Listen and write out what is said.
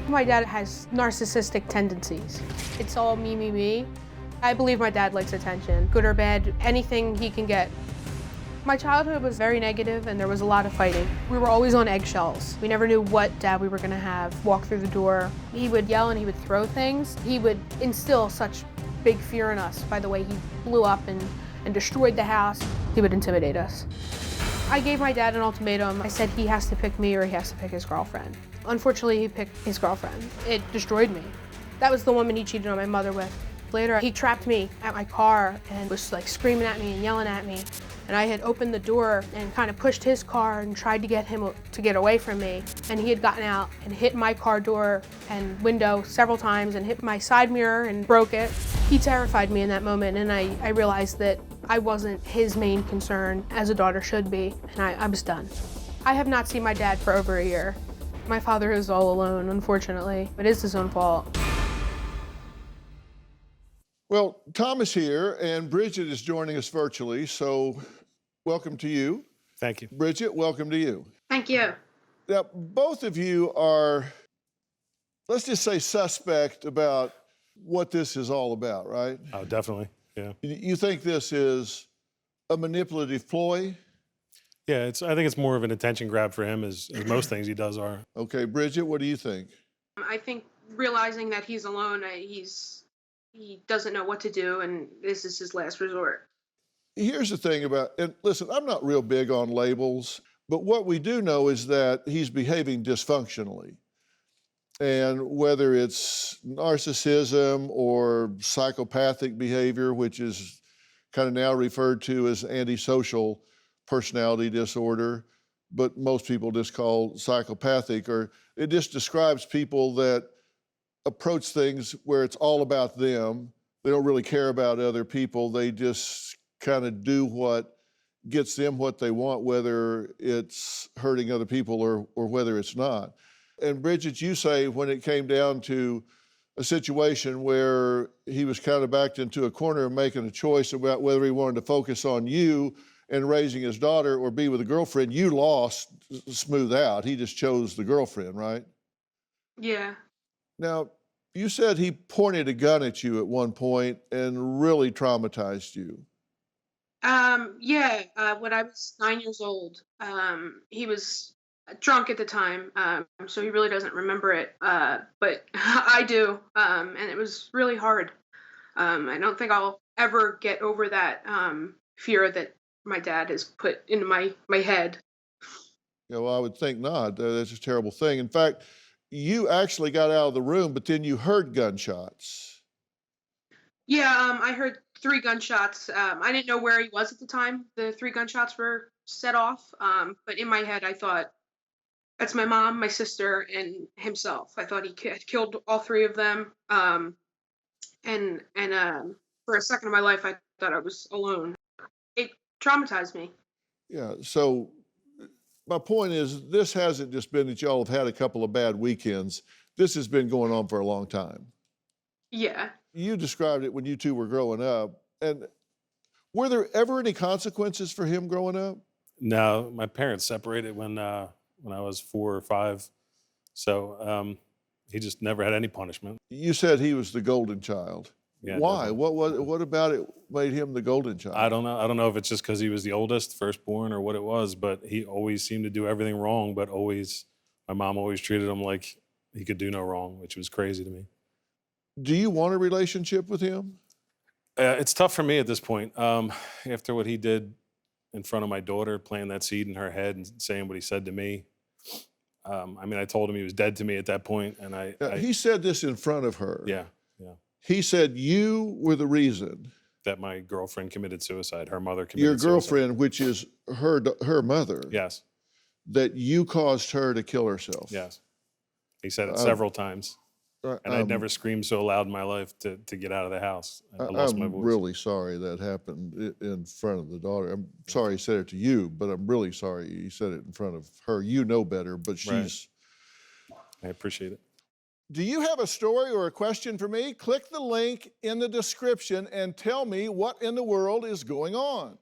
My dad has narcissistic tendencies. It's all me, me, me. I believe my dad likes attention, good or bad, anything he can get. My childhood was very negative and there was a lot of fighting. We were always on eggshells. We never knew what dad we were gonna have walk through the door. He would yell and he would throw things. He would instill such big fear in us by the way he blew up and destroyed the house. He would intimidate us. I gave my dad an ultimatum. I said he has to pick me or he has to pick his girlfriend. Unfortunately, he picked his girlfriend. It destroyed me. That was the woman he cheated on my mother with. Later, he trapped me at my car and was like screaming at me and yelling at me. And I had opened the door and kind of pushed his car and tried to get him to get away from me. And he had gotten out and hit my car door and window several times and hit my side mirror and broke it. He terrified me in that moment, and I realized that I wasn't his main concern, as a daughter should be, and I was done. I have not seen my dad for over a year. My father is all alone, unfortunately. It is his own fault. Well, Tom is here, and Bridget is joining us virtually, so welcome to you. Thank you. Bridget, welcome to you. Thank you. Now, both of you are, let's just say, suspect about what this is all about, right? Oh, definitely, yeah. You think this is a manipulative ploy? Yeah, I think it's more of an attention grab for him, as most things he does are. Okay, Bridget, what do you think? I think realizing that he's alone, he doesn't know what to do, and this is his last resort. Here's the thing about, and listen, I'm not real big on labels, but what we do know is that he's behaving dysfunctionally. And whether it's narcissism or psychopathic behavior, which is kind of now referred to as antisocial personality disorder, but most people just call psychopathic, or it just describes people that approach things where it's all about them. They don't really care about other people. They just kind of do what gets them what they want, whether it's hurting other people or whether it's not. And Bridget, you say when it came down to a situation where he was kind of backed into a corner and making a choice about whether he wanted to focus on you and raising his daughter or be with a girlfriend, you lost smooth out. He just chose the girlfriend, right? Yeah. Now, you said he pointed a gun at you at one point and really traumatized you. When I was 9 years old, he was drunk at the time, so he really doesn't remember it, but I do, and it was really hard. I don't think I'll ever get over that fear that my dad has put into my head. Yeah, well, I would think not. That's a terrible thing. In fact, you actually got out of the room, but then you heard gunshots. Yeah, I heard 3 gunshots. I didn't know where he was at the time the 3 gunshots were set off, but in my head I thought, that's my mom, my sister, and himself. I thought he had killed all 3 of them, and for a second of my life I thought I was alone. It traumatized me. Yeah, so my point is, this hasn't just been that y'all have had a couple of bad weekends. This has been going on for a long time. Yeah. You described it when you two were growing up. And were there ever any consequences for him growing up? No, my parents separated when I was 4 or 5, so he just never had any punishment. You said he was the golden child. Yeah, why? definitely. What about it made him the golden child? I don't know. I don't know if it's just because he was the oldest, firstborn, or what it was, but he always seemed to do everything wrong, but my mom always treated him like he could do no wrong, which was crazy to me. Do you want a relationship with him? It's tough for me at this point. After what he did in front of my daughter, planting that seed in her head and saying what he said to me. I told him he was dead to me at that point, and He said this in front of her. Yeah. He said you were the reason That my girlfriend committed suicide. Her mother committed your suicide. girlfriend, which is her mother, Yes. that you caused her to kill herself. Yes. He said it several times. And I'd never screamed so loud in my life to get out of the house. I lost my voice. I'm really sorry that happened in front of the daughter. I'm sorry he said it to you, but I'm really sorry he said it in front of her. You know better, but she's... Right. I appreciate it. Do you have a story or a question for me? Click the link in the description and tell me what in the world is going on.